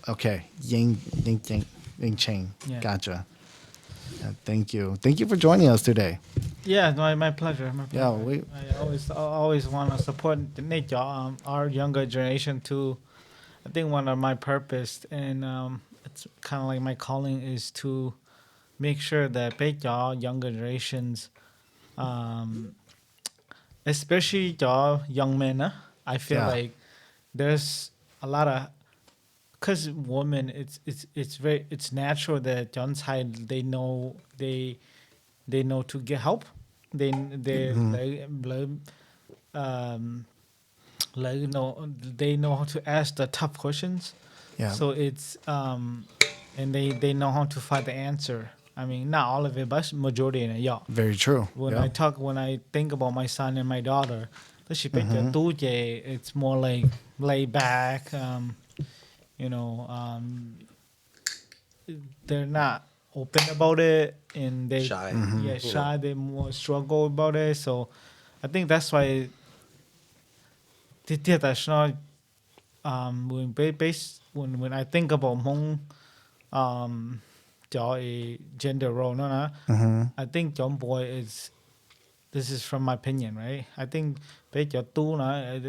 Okay. Ying Ching. Yeah. Gotcha. Yeah, thank you. Thank you for joining us today. Yeah, no, my pleasure. My Yeah, pleasure. we I always want to support our younger generation too. I think one of my purpose and it's kind of like my calling is to make sure that y'all younger generations, um, especially y'all young men, I feel yeah. like there's a lot of because women it's natural that John side they know to get help. They um they know how to ask the tough questions. Yeah. So it's and they know how to find the answer. I mean, not all of it, but majority in it. Yeah. Very true. Yeah. When I think about my son and my daughter, it's more like laid back. You know, they're not open about it, and they Shy, yeah you know. shy. They more struggle about it. So I think that's why that's not when I think about Hmong cho a gender role no I think John boy is this is from my opinion, right? I think they cho tu na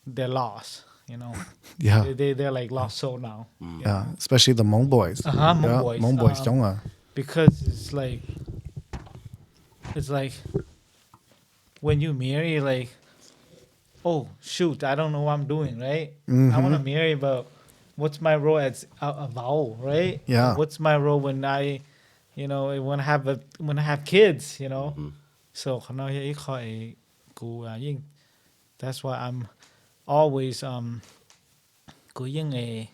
they're lost, you know. Yeah. They're like lost soul now, you Yeah. know. Especially the Hmong boys. Hmong Yeah. boys Hmong boys. Don't because it's like when you marry like oh shoot, I don't know what I'm doing, right? I want to marry, but what's my role as a vow, right? Yeah. What's my role when I, when I have kids, you know? So that's why I'm always going a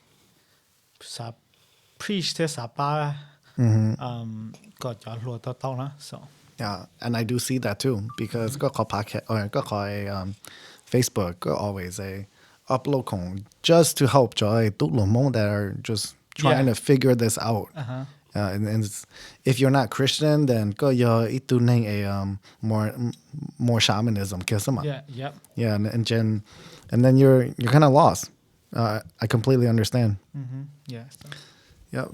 sa preach to sa pa got your so Yeah, and I do see that too because ก็ขอ podcast ก็ขอFacebook ก็ always upload ของ just to help joy ตุกหลงมง that are just trying Yeah. to figure this out. And if you're not Christian, then ก็อย่าอีตุนึงmore shamanism คิดสมะ yeah, yep. Yeah, and then you're kind of lost. I completely understand. Yeah, so. Yeah,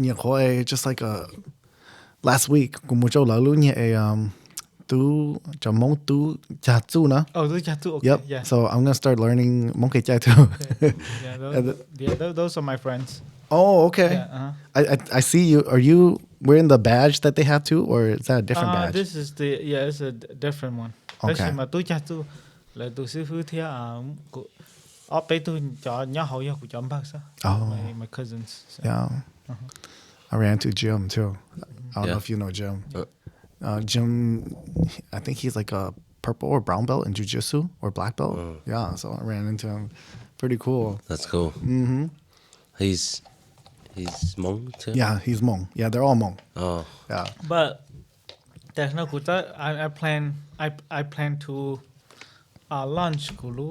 เนี่ยขอjust like a last week กูมูเจ้าหลาลุเนี่ยtu cho mong tu cha tu na. Oh, those are two. Okay, Yep. yeah. So I'm gonna start learning mong kei chai too. Okay. Those are my friends. Oh, okay. Yeah, I see you. Are you wearing the badge that they have too, or is that a different badge? This is it's a different one. Okay. Mà tôi chắc tu là tôi sư phụ thì ở bên tôi cho nhau hậu của chồng bác sao? Oh. My cousins. So. Yeah. I ran into Jim too. I don't know if you know Jim. Jim, I think he's like a purple or brown belt in jiu-jitsu or black belt. Yeah, so I ran into him. Pretty cool. That's cool. He's Hmong too. Yeah, he's Hmong. Yeah, they're all Hmong. Oh, Yeah. But there's no good. I plan to launch Gulu.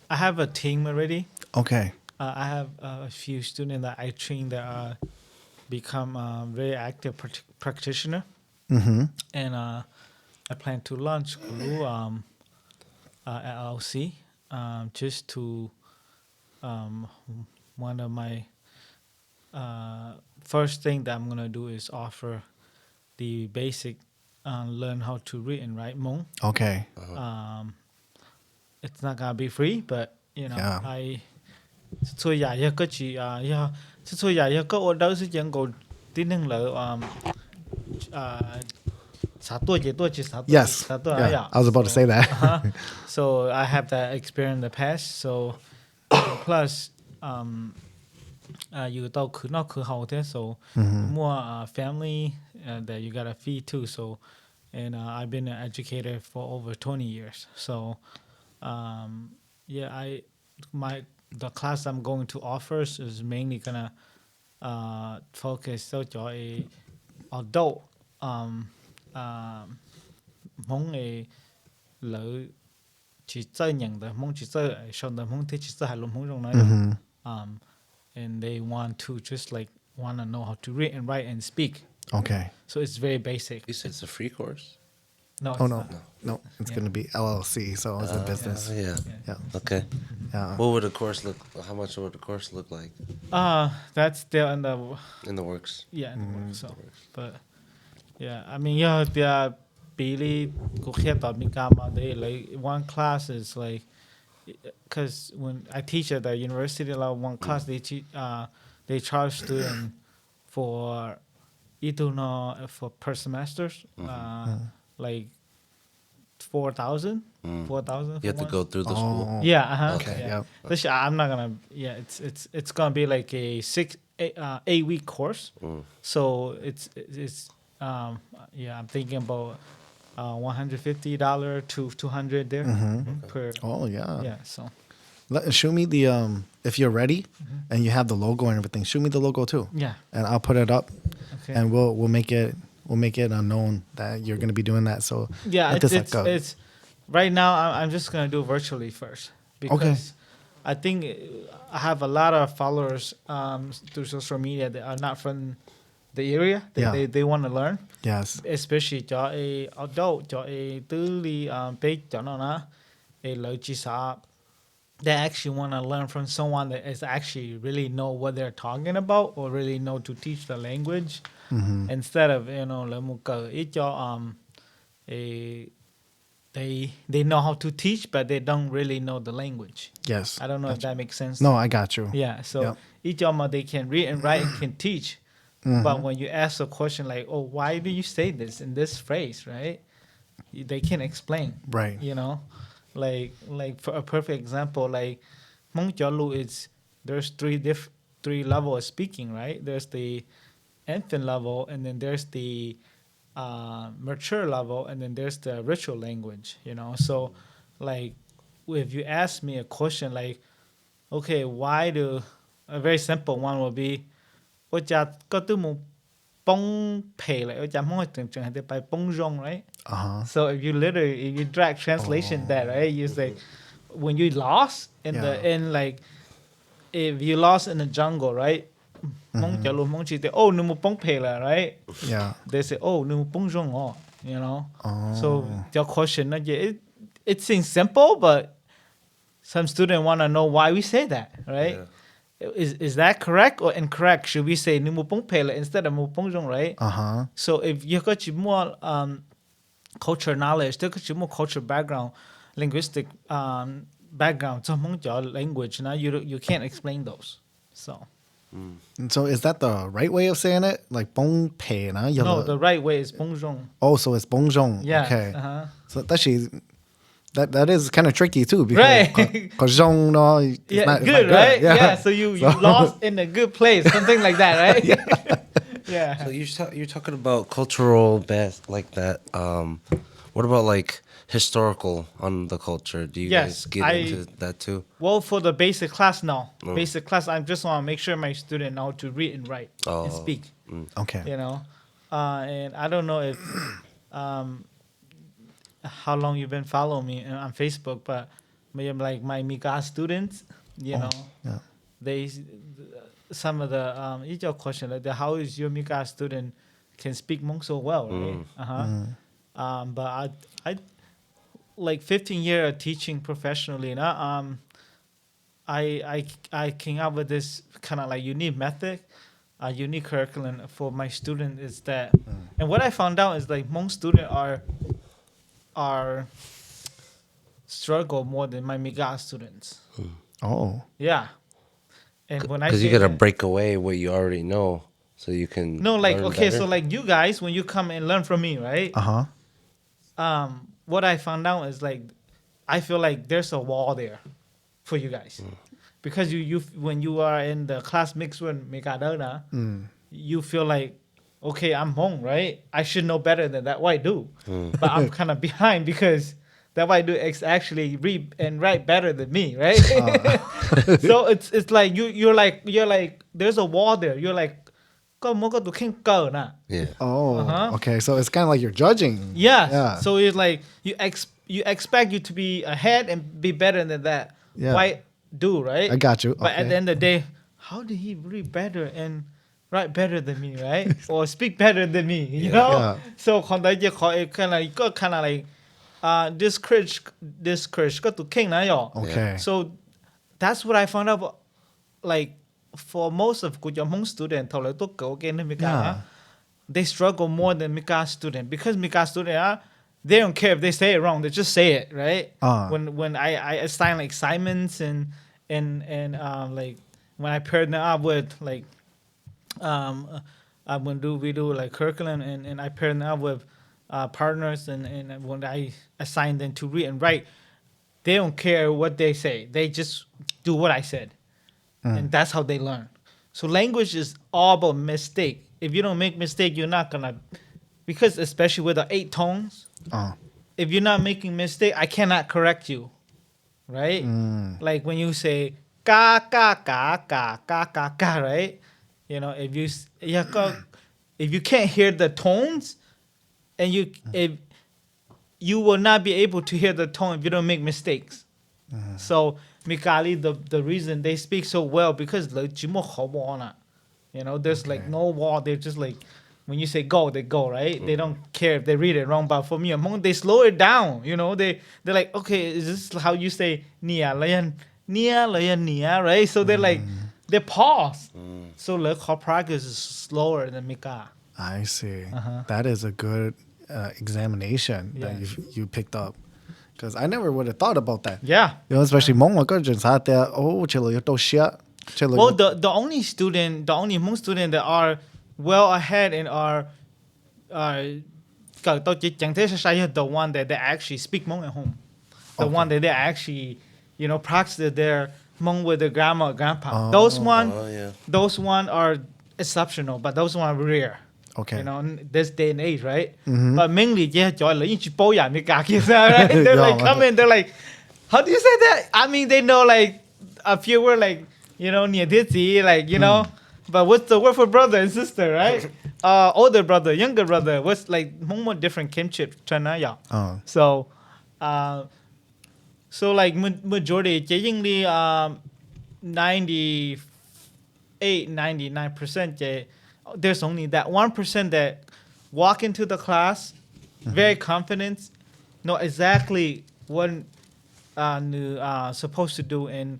I have a team already. Okay. I have a few students that I train that are become very active practitioner. And I plan to launch Gulu LLC just to one of my first thing that I'm gonna do is offer the basic learn how to read and write Hmong. Okay. It's not gonna be free, but you know Yeah. I so yeah có chỉ so yeah có ở đâu sẽ chẳng có tí năng là Yes. Yeah, I was about to say that. So I have that experience in the past. So plus you tao khứ nó khứ hậu thế so more family that you gotta feed too. So and I've been an educator for over 20 years. So the class I'm going to offer is mainly gonna focus so cho a adult mong a lỡ chỉ chơi nhận the mong chỉ chơi xong the mong thế chỉ chơi hai lum mong trong này and they want to just like want to know how to read and write and speak. Okay. So it's very basic. you said it's a free course. No, Oh it's no, not. no, it's Yeah. gonna be LLC. So it's a business. Yeah. Yeah, Okay. yeah. What would the course look? How much would the course look like That's still in the in the works? in the work. So, but yeah, I mean, yeah, the Billy they like one class is like, because when I teach at the university, like one class they charge student for for per semesters, like 4,000, Mm. 4,000 You for have to one. go through the school. Oh, Yeah, okay, yeah. yep. This I'm not gonna. Yeah, it's gonna be like a 8 week course. So it's yeah. I'm thinking about $150 to 200 there per. Oh yeah. Yeah. So Show me the if you're ready and you have the logo and everything. Show me the logo too. yeah. And I'll put it up, Okay. and we'll make it unknown that you're gonna be doing that. So Yeah, let this, like, it's right now. I'm just gonna do virtually first because I think I have a lot of followers through social media that are not from the area. Yeah. They want to learn, yes. especially cho a adult cho a tư li page cho nó na a lo chi sa. They actually want to learn from someone that is actually really know what they're talking about or really know to teach the language instead of le mu cờ ít cho a they know how to teach but they don't really know the language. Yes. I don't know if that makes sense. No, I got you. Yeah, so Yep. each of them they can read and write and can teach. But when you ask a question like, "Oh, why do you say this in this phrase?" Right? They can't explain. Right. You know, like for a perfect example, like Hmong Chalu is there's three level of speaking, right? There's the infant level, and then there's the mature level, and then there's the ritual language. You know, so like if you ask me a question like, okay, why do a very simple one will be, ôi cha có tư một bông pay lại ôi cha mỗi trường trường hay by bông rong, right? So if you drag translation that, right, you say when you lost in like if you lost in the jungle, right? Mong cha lu mong chi te oh nu mo bông pay la, right? Yeah. They say oh nu mo bông rong oh, you know. So your question, it seems simple, but some student want to know why we say that, right? Yeah. Is that correct or incorrect? Should we say ni mu pong pele instead of mu pong jong, right? So if you got more culture knowledge, there got more culture background, linguistic background, so language, now you can't explain those. So And so is that the right way of saying it? Like bong pei na? no, the right way is pong jong. Oh, so it's bong zhong. Yeah. Okay. So actually that is kind of tricky too because right. Cause zhong no, it's yeah, not, good, it's not right? Yeah. So you lost in a good place, something like that, right? Yeah. So you're talking about cultural best like that. What about like historical on the culture? Do you guys get into that too? Well, for the basic class, no. Basic class, I just want to make sure my student know to read and write and speak. Okay. You know, and I don't know if how long you've been following me on Facebook, but maybe like my Mika students, you know, Yeah. they some of the each question like how is your Mika student can speak Hmong so well, right? But I like 15 years of teaching professionally now. I came up with this kind of like unique method, a unique curriculum for my student is that, and what I found out is like Hmong students are struggle more than my Miga students. Oh. Yeah, and when I Because say you gotta that- break away what you already know, so you can no, like learn okay, better. so like you guys when you come and learn from me, right? What I found out is like I feel like there's a wall there for you guys because you when you are in the class mix with Mikadona, you feel like okay, I'm Hmong, right? I should know better than that white dude, but I'm kind of behind because that white dude actually read and write better than me, right? So it's like you're like there's a wall there. You're like có muốn có tụi khen cờ nè. Yeah. Oh. Okay. So it's kind of like you're judging. Yeah. Yeah. So it's like you expect you to be ahead and be better than that white dude, right? I got you. But at Okay. the end of the day, how did he read better and write better than me, right? Or speak better than me, you know? Yeah. So kind of like discourage ก็ตุเข่งนะยอ Okay. So that's what I found out like for most of กูยอม Hmong student เท่าไหร่ตัวเก่าเกณฑ์ในมิกา Yeah. they struggle more than Mika student because Mika student they don't care if they say it wrong, they just say it, right? When I assign like assignments and like when I paired them up with like we do like curriculum and I pair them up with partners and when I assign them to read and write, they don't care what they say, they just do what I said. And that's how they learn. So language is all about mistake. If you don't make mistake, you're not gonna, because especially with the 8 tones, if you're not making mistake, I cannot correct you, right? Like when you say ka ka ka ka ka ka ka, right? You know, if you can't hear the tones, and if you will not be able to hear the tone if you don't make mistakes. So Mikali, the reason they speak so well because you know, there's like no wall. They're just like when you say go, they go, right? They don't care if they read it wrong. But for me, they slow it down. You know, they're like, okay, is this how you say nia layan nia, right? So they're like they pause. So the practice is slower than Mika. I see. That is a good examination that you picked up. Because I never would have thought about that. Yeah. You know, especially Hmongก็จะสาแต่โอ้เฉลยตัวเชี่ย Well, the only Hmong student that are well ahead and are the one that they actually speak Hmong at home. The one that they actually, you know, practice their Hmong with their grandma or grandpa. Those one are exceptional, but those one are rare. Okay. You know, in this day and age, right? But mainly, right? They're like come in, they're like, how do you say that? I mean, they know like a few word like, you know, like, you know, but what's the word for brother and sister, right? Older brother, younger brother, what's like more different kinship, so like majority, 99%, there's only that 1% that walk into the class, very confident, know exactly what supposed to do, and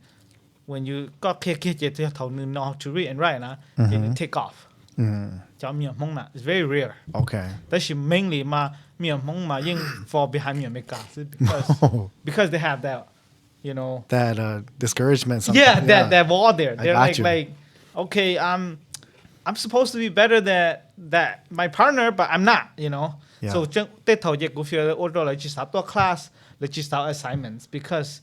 when you got know how to read and write, and you take off. It's very rare. Okay. That's mainly fall behind because they have that, you know, that discouragement. That wall there. They're like, okay, I'm supposed to be better than my partner, but I'm not, you know. So class, assignments because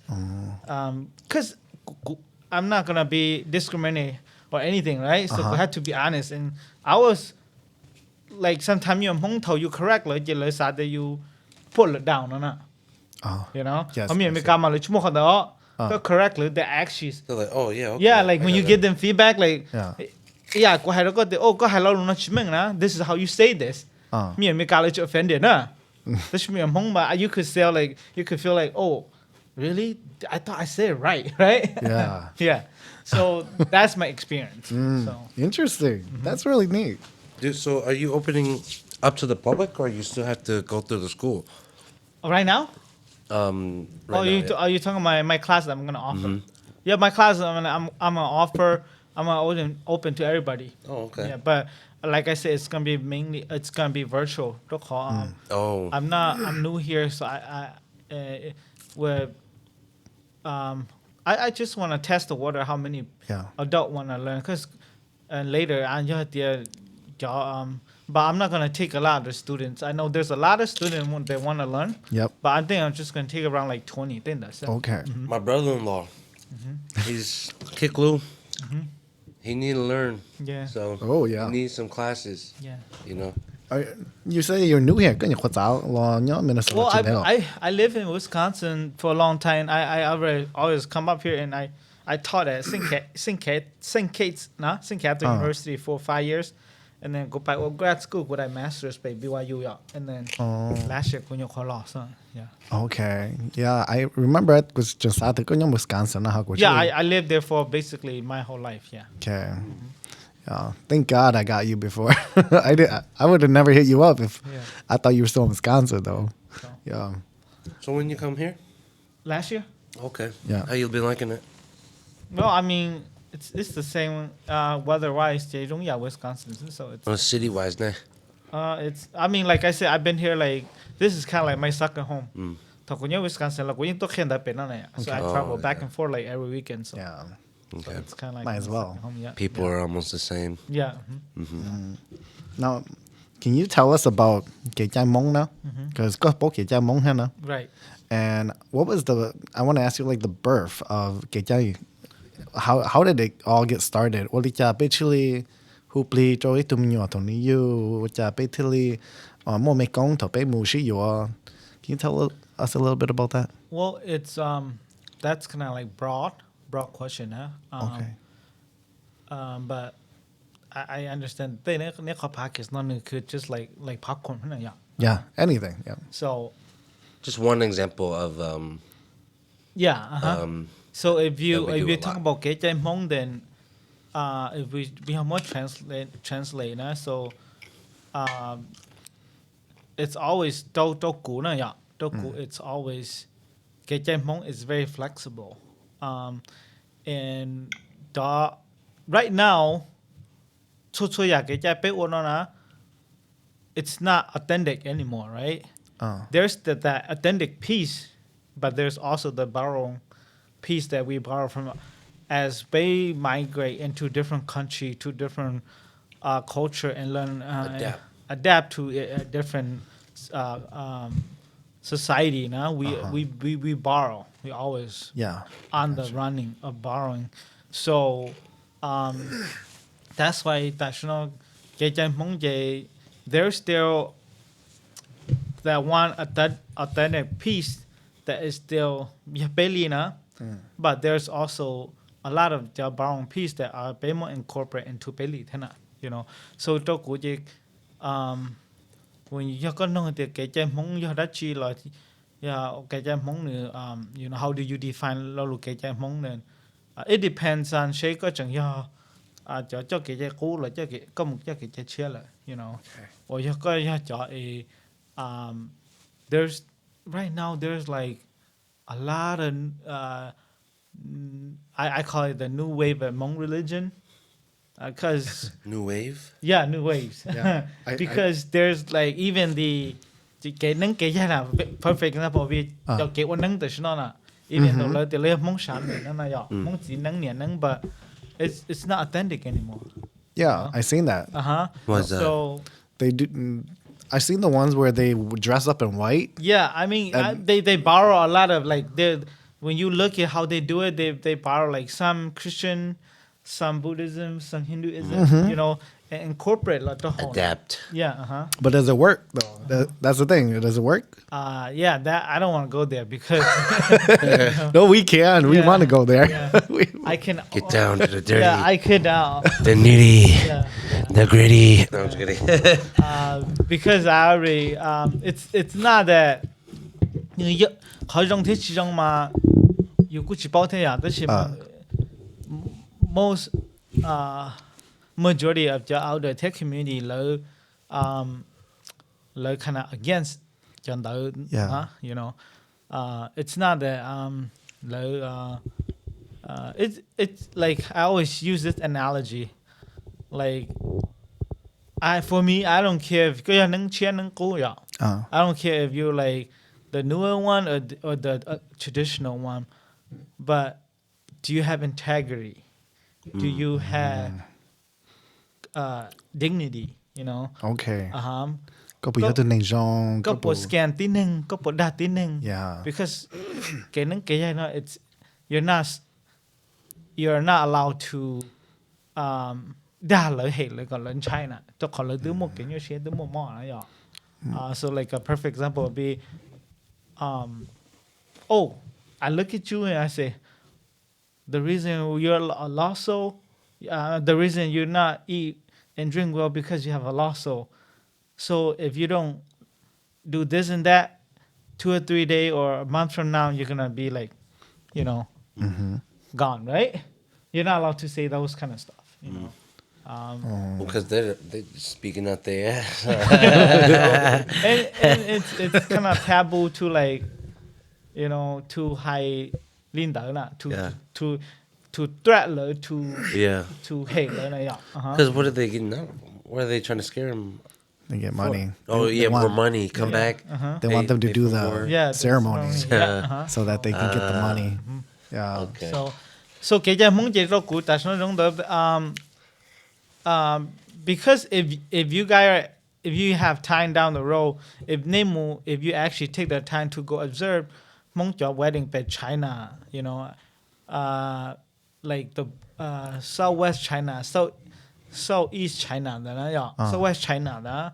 I'm not gonna be discriminated or anything, right? So I had to be honest, and I was like, sometimes you correct that you pull it down or not. You know, correctly the actions. They're like, oh yeah, okay, yeah, like when you give them feedback, like this is how you say this. Me and Mikala offended, you could say like, you could feel like, oh, really? I thought I said it right, right? Yeah. Yeah. So that's my experience. So Interesting. That's really neat. Dude, so are you opening up to the public, or you still have to go through the school? Right now? Are you talking about my class that I'm gonna offer? Yeah, my class I'm gonna offer. I'm gonna open to everybody. Oh, okay. Yeah, but like I said, it's gonna be virtual. I'm new here, so I just want to test the water. How many adult want to learn? Because later but I'm not gonna take a lot of the students. I know there's a lot of students that want to learn. Yep. But I think I'm just gonna take around like 20. I think that's it. Okay. My brother-in-law, he's Kiklu. He need to learn. Yeah. So he needs some classes. Yeah. You know. You say you're new here. Minnesota. Well, I live in Wisconsin for a long time. I always come up here, and I taught at St. Kate's University for 5 years, and then go back grad school with a master's by BYU, and then last year when you call loss, yeah. Okay. Yeah, I remember it was just at the Wisconsin. Yeah, I lived there for basically my whole life. Yeah. Okay. Thank God I got you before. I would have never hit you up if I thought you were still in Wisconsin though. So. Yeah. So when you come here? Last year. Okay. Yeah. How you been liking it? Well, I mean, it's the same weather-wise. 最重要 Wisconsin, so it's City-wise, nah. it's. I mean, like I said, I've been here like this is kind of like my second home. ถ้าคุณอยู่ Wisconsin แล้วคุณยังต้องเขียนได้เป็นนั่นแหละ so I travel back and forth like every weekend. So Yeah. so it's kind of like Might as my well. second home, yeah. People are almost the same. Yeah. Now, can you tell us about Hmong now? Because Hmong now. Right. And what was I want to ask you like the birth of how did it all get started? What did you basically hupli trôi tụm nhỏ thằng you cha basically mo me kong to pe mu shi yo. Can you tell us a little bit about that? Well, it's that's kind of like broad question, huh? Okay. But I understand. They ne pack is not could just like popcorn, yeah. Yeah, anything. Yeah. So Just one example of yeah. So if that we you do a talk lot. about Kejai Hmong, then if we have more translate, nah? So it's always doku, nah, yeah. Doku. It's always Kejai Hmong is very flexible, and right now, it's not authentic anymore, right? There's that authentic piece, but there's also the borrowing piece that we borrow from as they migrate into different country, to different culture and learn adapt to a different society. Now we borrow. We always on the running of borrowing. So that's why national there's still that one authentic piece that is still Belina, but there's also a lot of the borrowing piece that are more incorporated into Beli, you know. So when you got no the Hmong you that chi like Hmong you know, how do you define lo Hmong then? It depends on shake or chẳng yo cho cũ là cho có một cho chia là, you know. Or you có cho a there's right now there's like a lot of I call it the new wave of Hmong religion, because New wave. Yeah, new waves. Yeah. Because there's like even the cái nâng cái gia là perfect example vì cho cái quân nâng từ nó là even though the left Hmong sản nó là yo Hmong chỉ nâng nhẹ nâng, but it's not authentic anymore. Yeah, I seen that. What's that? So They do. I seen the ones where they dress up in white. yeah, I mean they borrow a lot of like when you look at how they do it, they borrow like some Christian, some Buddhism, some Hinduism, you know, and incorporate like the whole. Adapt. Yeah, But does it work though? That's the thing. Does it work? yeah, that I don't want to go there because No, we can. We Yeah. want to go there. Yeah. I can Get down to the dirty, Yeah, I could the nitty, yeah. the gritty. No, I'm just kidding. Because I already it's not that you họ trong thế chỉ trong mà you cũng chỉ bảo thế à, đó là most majority of the outer tech community lỡ kind of against chân đỡ, you know, it's not that lỡ it's like I always use this analogy, like for me I don't care if I don't care if you're like the newer one or the traditional one, but do you have integrity? Do you have dignity? You know. Okay. Có Có- bộ tư nền rong. Có bộ scan tin nâng, có bộ đa tin nâng. Yeah. Because cái nâng cái này nó it's you're not allowed to đa lợi hệ lợi còn lớn China. Cho còn lợi tứ một cái như thế tứ một mỏ nó nhỏ. So like a perfect example would be oh, I look at you and I say, the reason you're a losso, the reason you're not eat and drink well because you have a losso. So if you don't do this and that, 2 or 3 days or a month from now, you're gonna be like, you know, gone, right? You're not allowed to say those kind of stuff, you know. Because they're speaking out their ass. And it's kind of taboo to like, to high linda na to threat le to hate le na yeah. Because what are they getting out? What are they trying to scare them? They get money. More money. Come back. They want them to do the ceremony so that they can get the money. Yeah. Okay. So cái giờ mong chỉ lo cụ tại sao giống đó because if you have time down the road, if you actually take the time to go observe mong cho wedding in China, like the southwest China, southeast China southwest China đó,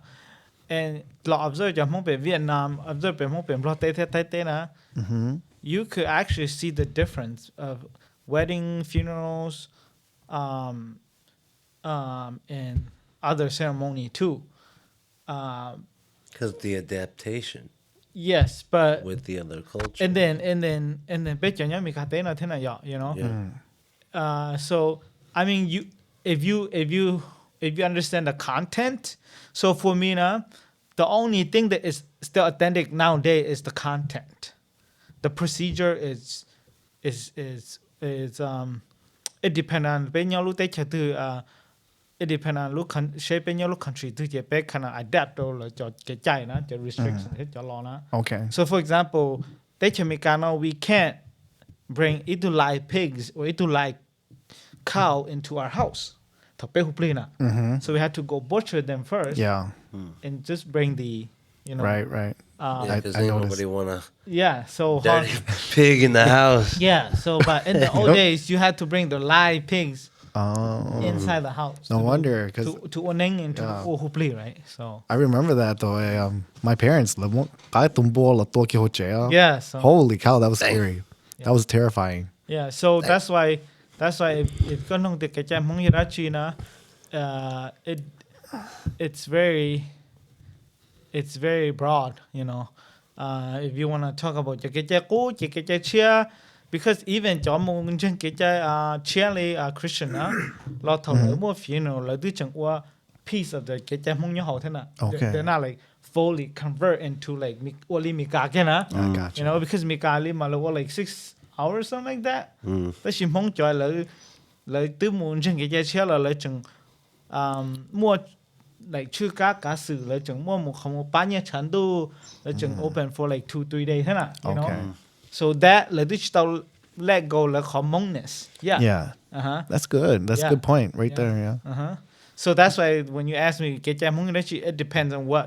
and lo observe cho mong Vietnam, observe pe mong pe lo Tây na, you could actually see the difference of wedding, funerals, and other ceremony too. Because the adaptation. Yes, but with the other culture. And then so I mean if you understand the content, so for me now, the only thing that is still authentic nowadays is the content. The procedure is it depends on it depends on look shape in your country to get back kind of adapt or the restriction Okay. So for example, we can't bring it live pigs or it live cow into our house. So we had to go butcher them first. Yeah. And just bring the Right. Because nobody wanna. Yeah. So dirty pig in the house. Yeah. So but in the old days, you had to bring the live pigs inside the house. No wonder, because to oneng and to hupli, right? So I remember that though. My parents lived. Yeah. So Holy cow, that was scary. That was terrifying. Yeah. So that's why if kanong de kaya mong hirachi na, it's very broad, if you want to talk about chia, because even chia Christian lot of more funeral piece of the Okay. They're not like fully convert into like only mikakena, Gotcha. because mikali malawa like 6 hours something like that. That's mong joy like tứ muôn chân chia more like ชื่อการสื่อเลยจังมั่วหมู่ของป้าเนี่ยฉันดูเลยจัง open for like 2-3 days นะ you know. Okay. So that เลยที่เรา let go เลยของ mongness. Yeah. That's good. That's a good point right there. Yeah. So that's why when you ask me เกจมงit depends on what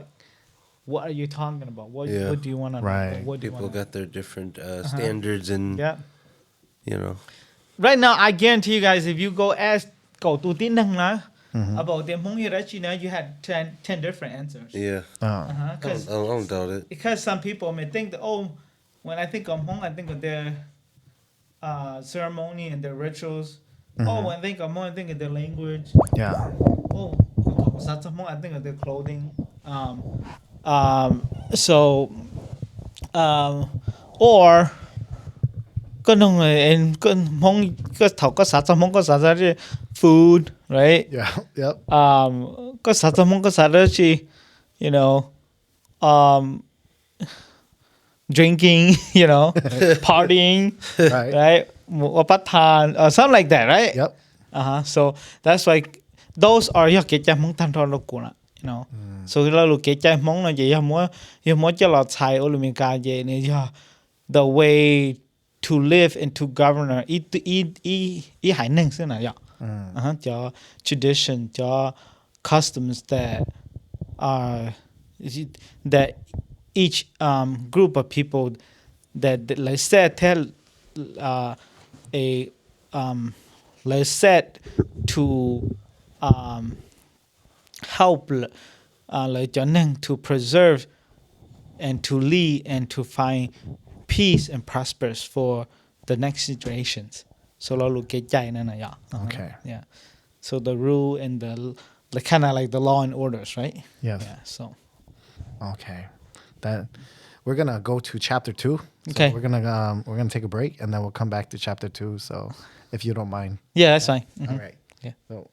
are you talking about, what do you want to right. what do you People got their different standards and right now I guarantee you guys, if you go ask go to tin năng na about the Hmong Hirachi, you had 10 different answers. Yeah. I don't doubt it. Because some people may think that, when I think of Hmong, I think of their ceremony and their rituals. When I think of Hmong, I think of their language. Yeah. I think of their clothing. Or food, right? Yeah. Yep. Drinking, partying, right? Something like that, right? Yep. So that's why those are your so the way to live and to govern tradition, customs that each group of people that let's say tell let's set to help to preserve and to lead and to find peace and prosperous for the next generations. So okay. Yeah. So the rule and the kind of like the law and orders, right? Yes. Yeah. So. Okay. That we're gonna go to chapter 2. So okay. We're gonna take a break and then we'll come back to chapter 2. So if you don't mind. Yeah, that's fine. All right. Yeah. So